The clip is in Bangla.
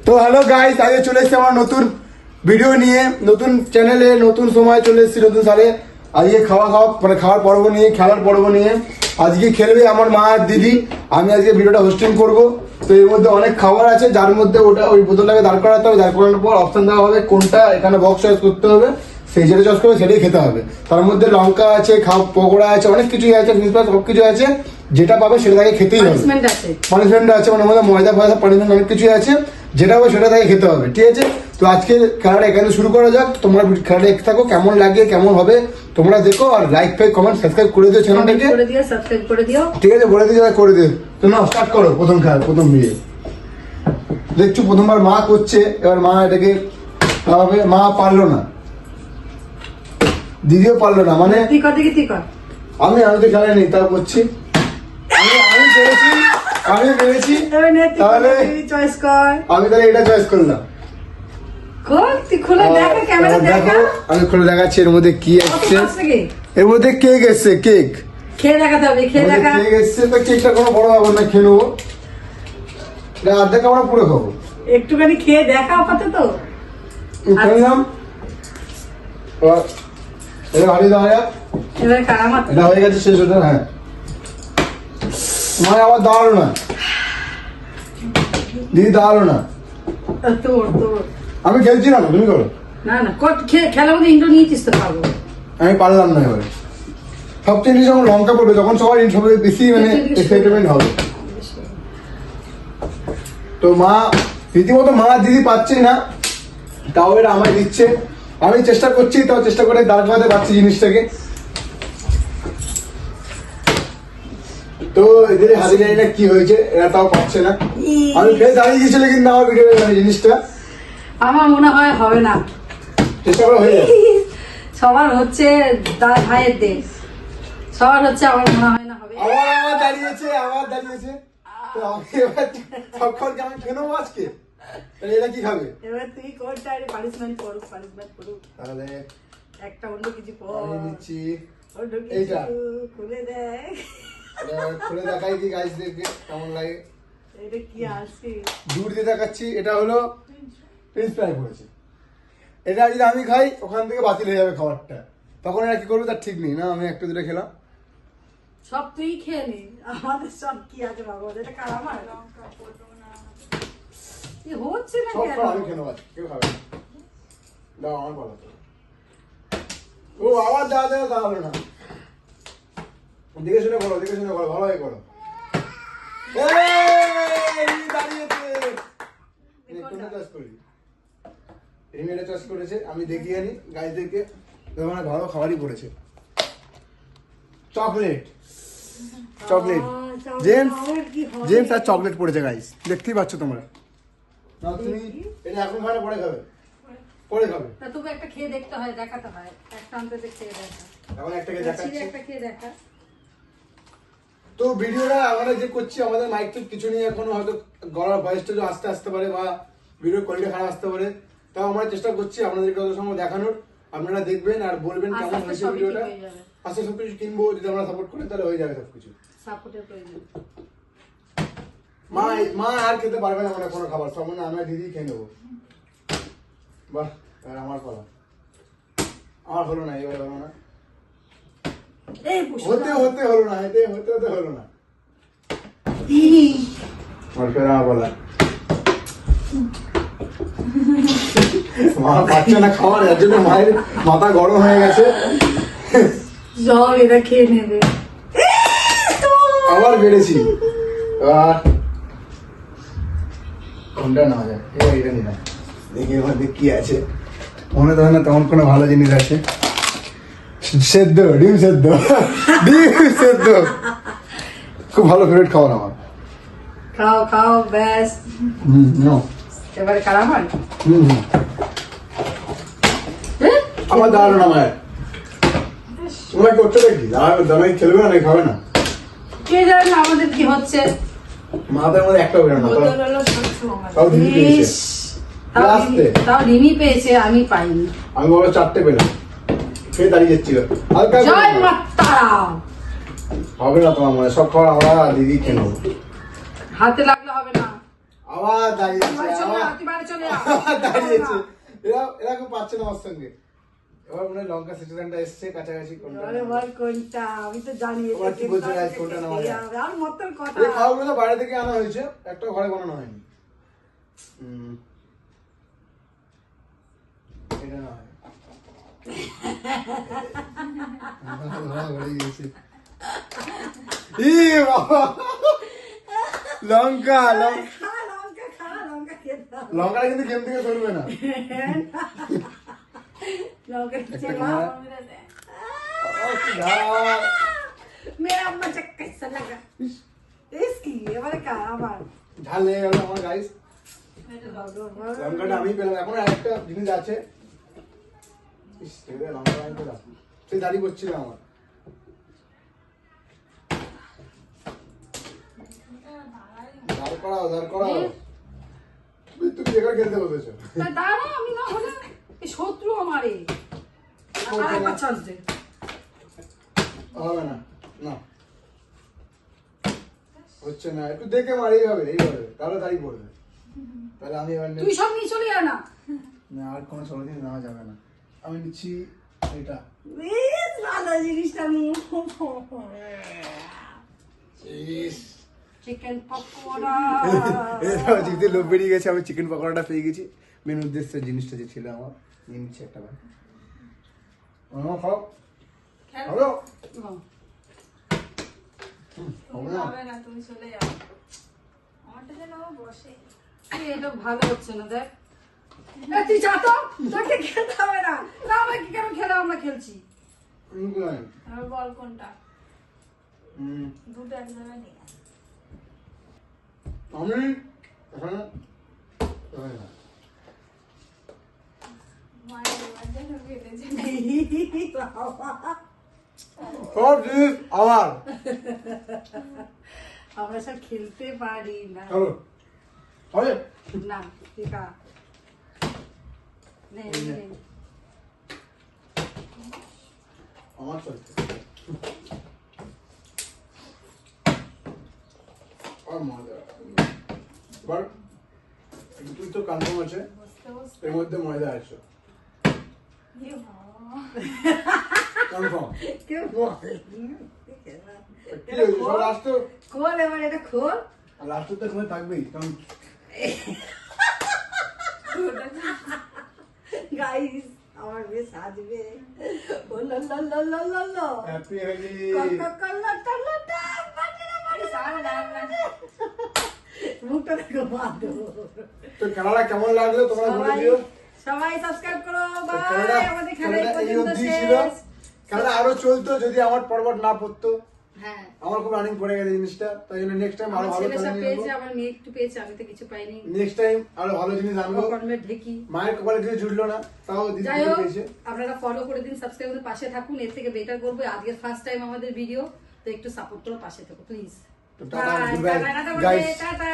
তো হ্যালো গাইস, আজকে চলে এসেছি আমার নতুন ভিডিও নিয়ে, নতুন চ্যানেলে, নতুন সময় চলে এসেছি, নতুন সালে। আজকে খাওয়ার পর্ব নিয়ে, খেলার পর্ব নিয়ে আজকে খেলবে আমার মা আর দিদি। আমি আজকে ভিডিওটা হোস্টিং করব। তো এর মধ্যে অনেক খাবার আছে, যার মধ্যে ওই বোতলটাকে দাঁড় করাতে হবে, দাঁড় করানোর পর অপশন দেওয়া হবে কোনটা, এখানে বক্স চয়েস করতে হবে, সেই যেটা চয়েস করবে সেটাই খেতে হবে। তার মধ্যে লঙ্কা আছে, পকোড়া আছে, অনেক কিছুই আছে, সব কিছু আছে। যেটা পাবে সেটা তাকে খেতেই হবে। পানিশমেন্ট আছে, মানে মধ্যে ময়দা পানিশমেন্ট অনেক কিছুই আছে। যেটা হবে সেটা তাকে খেতে হবে, ঠিক আছে? তো আজকে খেলাটা এখানে শুরু করা যাক। তোমরা খেলাটা দেখতে থাকো, কেমন লাগে কেমন হবে তোমরা দেখো, আর লাইক ফাইক কমেন্ট সাবস্ক্রাইব করে দিও চ্যানেলটাকে, ঠিক আছে? বলে দিও, করে দিও। তো না, স্টার্ট করো প্রথম খেলা, প্রথম বিয়ে। দেখছো প্রথমবার মা করছে, এবার মা এটাকে খাওয়াবে। মা পারলো না, দিদিও পারলো না, মানে আমি তো খেলাই নেই, তাও করছি। আমি পেরেছি, তাহলে আমি তাহলে এটা চয়েস করলাম। আমি খুলে দেখাচ্ছি এর মধ্যে কি আসছে। এর মধ্যে কেক এসছে, কেক খেয়ে দেখাতে হবে। কেক এসছে, তো কেকটা কোনো বড় ব্যাপার না, খেয়ে নেবো। এটা অর্ধেক আমরা পুরো খাবো, একটুখানি খেয়ে দেখা আপাতত খেলাম। এটা হারিয়ে দেওয়া যাক, এটা হয়ে গেছে শেষ ওটা। হ্যাঁ, মানে আবার দাঁড়ালো না, দিদি দাঁড়ালো না। আমি খেলছি না, তুমি করো। না খেলার মধ্যে ইন্টো নিয়েছিস তো, পারবো। আমি পারলাম না। এবারে সবচেয়ে বেশি যখন লঙ্কা পড়বে তখন সবাই বেশি মানে এক্সাইটমেন্ট হবে। তো মা রীতিমতো মা দিদি পাচ্ছি না, তাও এটা আমায় দিচ্ছে। আমি চেষ্টা করছি, তাও চেষ্টা করে দাঁড় করাতে পারছি জিনিসটাকে। তো এদের হাতে জানি না কি হয়েছে, এরা তাও পাচ্ছে না। আমি ফের দাঁড়িয়ে গেছিল, কিন্তু আমার ভিডিও জিনিসটা আমার মনে হয় হবে না। চেষ্টা করে হয়ে যাবে। সবার হচ্ছে তার ভাইয়ের দেশ, সবার হচ্ছে, আমার মনে হয় না হবে। আবার দাঁড়িয়েছে। তো আমি এবার তখন আমি কেন আজকে এটা কি খাবে? এবার তুই কোনটা পানিশমেন্ট করুক, তাহলে একটা অন্য কিছু কর। আমি দিচ্ছি এইটা খুলে দেখ, খুলে দেখাই কি গাইসদেরকে কেমন লাগে। এটা কি আসছে? দূর দিয়ে দেখাচ্ছি। এটা হলো ফ্রেঞ্চ ফ্রাই করেছে। এটা যদি আমি খাই, ওখান থেকে বাতিল হয়ে যাবে খাবারটা। তখন এরা কি করবে তার ঠিক নেই। না, আমি একটা দুটো খেলাম, সব তুই খেয়ে নে, আমাদের সব কি আছে বাবা? এটা কার আমার হচ্ছে না, সব আমি খেয়ে নেবো, কেউ খাবে না। দাও আমার বলা তো। ও আবার দাঁড়ালো না। দেখে শুনে করো, ভালোভাবে করো। চাষ করেছে, আমি দেখিয়ে আনি গাইদেরকে। মানে ভালো খাবারই করেছে। চকলেট জেমস আর চকলেট পড়েছে গাইস, দেখতেই পাচ্ছ তোমরা। না তুমি এটা এখন খাবে, পরে খাবে। তা তবু একটা খেয়ে দেখতে হয়, দেখাতে হয়, একটা অন্তত খেয়ে দেখা। এখন একটাকে দেখাচ্ছি, একটা খেয়ে দেখা। তো ভিডিওটা আমরা যে করছি, আমাদের মাইক তো কিছু নেই এখন, হয়তো গলার ভয়েসটা যে আসতে পারে, বা ভিডিও কোয়ালিটি খারাপ আসতে পারে। তাও আমরা চেষ্টা করছি আপনাদেরকে যত সময় দেখানোর। আপনারা দেখবেন আর বলবেন কেমন হয়েছে ভিডিওটা। আচ্ছা, সবকিছু কিনবো, যদি আমরা সাপোর্ট করি তাহলে হয়ে যাবে সবকিছু। সাপোর্টের প্রয়োজন। মা আর খেতে পারবে না মানে কোনো খাবার, সব মানে আমরা দিদি খেয়ে নেবো। বাহ, আমার পালা। আমার হলো না, এবারে হলো না, হতে হলো না, হতে হলো না। আমার বলা মা পাচ্ছে না খাওয়ার, এর জন্য মায়ের মাথা গরম হয়ে গেছে। সব এরা খেয়ে নেবে। আবার বেড়েছি। কোনটা না যায়, এটা নিলাম। দেখি এবার কি আছে। মনে তো হয় না তেমন কোনো ভালো জিনিস আছে। ডিম সেদ্ধ খুব ভালো ফেভারিট খাবার আমার। খাও ব্যাস। এবারে কারামার আমার দাঁড়ানো না মায়ের। তোমরা করছো দেখি দাঁড়াই খেলবে না, খাবে না, কে জানে না আমাদের কি হচ্ছে। মাথার মধ্যে একটা বেরো না, তাও রিমি পেয়েছে, আমি পাইনি। আমি বলো 4টে পেলাম, খেয়ে দাঁড়িয়ে যাচ্ছি। জয় মা তারা। হবে না তোমার মনে, সব খাবার আমরা দিদি খেয়ে নেবো। হাতে লাগলে হবে না। আবার দাঁড়িয়েছে বাড়ি চলে আবার আয়, তুই বাড়ি চলে আয়। আবার দাঁড়িয়েছে এরা কেউ পাচ্ছে না আমার সঙ্গে এবার মনে হয় লঙ্কা সিটিজেনটা এসছে কাছাকাছি কোনটা আরে বল কোনটা, আমি তো জানি এটা ওরা কি বলছে guys, কোনটা নেওয়া যায়? আর মতন কথা। এই খাওয়াগুলো তো বাইরে থেকে আনা হয়েছে একটা ঘরে বানানো হয়নি এটা না হয় বাবা লঙ্কা খা লঙ্কা, খা লঙ্কা খেতে হবে। লঙ্কাটা কিন্তু গেম থেকে সরবে না লঙ্কা খেতে একটা হবে। ও, কি ঝাল। मेरा मजा कैसा लगा इसकी এবারে কা আবার ঝাল লেগে গেল আমার গাইস লঙ্কাটা আমি পেলাম এখন আরেকটা জিনিস আছে ইস, রে, লঙ্কা আমি পেলাম সেই দাঁড়িয়ে করছিল আমার দাঁড় করাও তুমি যেখানে খেলতে বসেছো তা দাঁড়া, আমি না হলে এই শত্রু আমারে আরেকবার চান্স দে। হবে না না হচ্ছে না একটু দেখে মারি হবে এইভাবে তাহলে দাঁড়িয়ে পড়বে তাহলে আমি এবার তুই সব নিয়ে চলে যা না। না আর কোনো ষোলো দিন নেওয়া যাবে না আমি নিচ্ছি এটা বেশ ভালো জিনিসটা চিকেন পকোড়া। চিকেন লোভ বেরিয়ে গেছে আমি চিকেন পকোড়াটা পেয়ে গেছি মেন উদ্দেশ্যের জিনিসটা যে ছিল আমার নিয়ে নিচ্ছি একটা বার খাও হ্যালো হবে না তুমি চলে যাও, আমারটা যেন বসে। এটা ভালো হচ্ছে না দেখ। এ, তুই যা তো, তোকে খেতে হবে না। না আমরা কি কেন খেলে আমরা খেলছি। আমার বল কোনটা, হুম দুটো এক জায়গায় নিয়ে আয়। আমি এখানে হবে না মায়ের এবার যেন বেড়েছে। বাবা, সব জিনিস আমার আমরা সব খেলতে পারি না। চলো হবে না ঠিক আছে নে, নে। আমার চলছে আর মজা এবার তুই তো কনফার্ম আছে বসতে বসতে এর মধ্যে ময়দা আছে এ বাবা, কনফার্ম কেউ বলে কি হয়েছে সব লাস্ট খোল এবার এটা খোল। লাস্ট তো সময় থাকবেই কারণ গাইস আমার বেশ সাজবে। ও লা লা লা লা লা লা। হ্যাপি হলি কা কা লা টা লা টা। বাজে না, বাজে না, বাজে না। মুখটা দেখো বাঁধো। তো খেলাটা কেমন লাগলো তোমরা বলে দিও সবাই সাবস্ক্রাইব করো। তো বাই। আমাদের খেলা এই এই পর্যন্ত অবধি শেষ। ছিল খেলাটা আরো চলতো যদি আমার পর্বত না পড়তো হ্যাঁ। আমার খুব রানিং পড়ে গেছে জিনিসটা তাই জন্য নেক্সট টাইম আরো আমার ভালো ছেলে সব খেলা পেয়েছে, আমার মেয়ে একটু পেয়েছে, আমি তো কিছু পাইনি। নেক্সট টাইম আরো ভালো জিনিস আনবো কর্মের ঢেকি। মায়ের কপালে কিছু জুটলো না তাও দিদি যাই হোক, পেয়েছে আপনারা ফলো করে দিন, সাবস্ক্রাইব করে পাশে থাকুন। এর থেকে বেটার করবো। আজকের ফার্স্ট টাইম আমাদের ভিডিও, তো একটু সাপোর্ট করে পাশে থাকো প্লিজ। তো টাটা, goodbye, guys. টাটা।